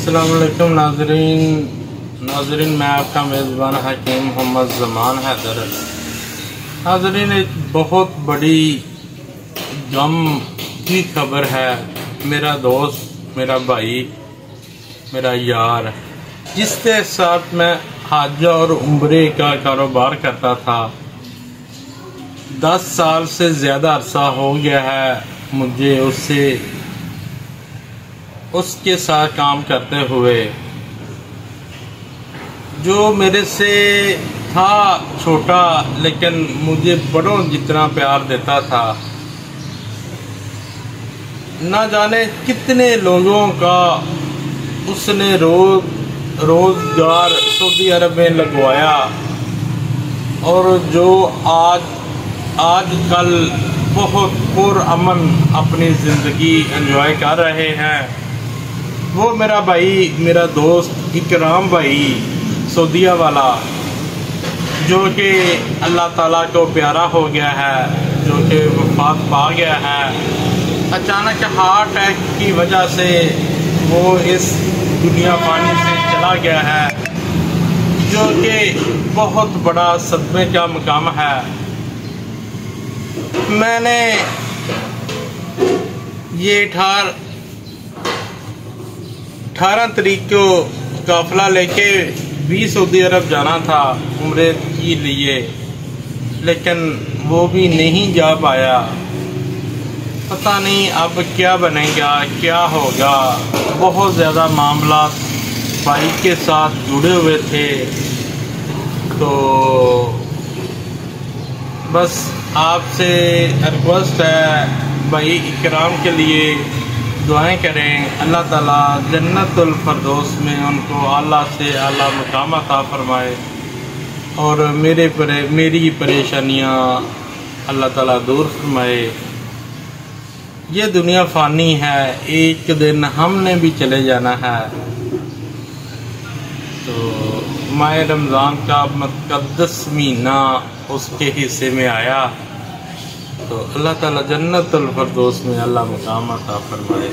अस्सलाम वालेकुम नाजरीन, मैं आपका मेज़बान हकीम मोहम्मद ज़मान हैदर। नाजरीन, एक बहुत बड़ी गम की खबर है। मेरा दोस्त, मेरा भाई, मेरा यार, जिसके साथ मैं हज और उम्रे का कारोबार करता था, 10 साल से ज़्यादा अरसा हो गया है मुझे उसके साथ काम करते हुए। जो मेरे से था छोटा, लेकिन मुझे बड़ों जितना प्यार देता था। ना जाने कितने लोगों का उसने रोजगार सऊदी अरब में लगवाया, और जो आजकल बहुत पुरअमन अपनी ज़िंदगी एंजॉय कर रहे हैं, वो मेरा भाई, मेरा दोस्त इकराम भाई सऊदीया वाला, जो कि अल्लाह ताला को प्यारा हो गया है, जो कि वफात पा गया है। अचानक हार्ट अटैक की वजह से वो इस दुनिया पानी से चला गया है, जो कि बहुत बड़ा सदमे का मकाम है। मैंने ये 18 तारीख को काफिला लेके भी सऊदी अरब जाना था उम्रे के लिए, लेकिन वो भी नहीं जा पाया। पता नहीं अब क्या बनेगा, क्या होगा। बहुत ज़्यादा मामला भाई के साथ जुड़े हुए थे, तो बस आपसे रिक्वेस्ट है, भाई इकराम के लिए दुआएं करें। अल्लाह ताला जन्नतुल फरदौस में उनको आला से आला मकाम अता फरमाए, और मेरी परेशानियां अल्लाह ताला दूर फरमाए। ये दुनिया फ़ानी है, एक दिन हमने भी चले जाना है। तो माह रमज़ान का मुक़द्दस महीना उसके हिस्से में आया, तो अल्लाह ताला जन्नतुल फरदौस में अल्लाह मकाम अता फरमाए।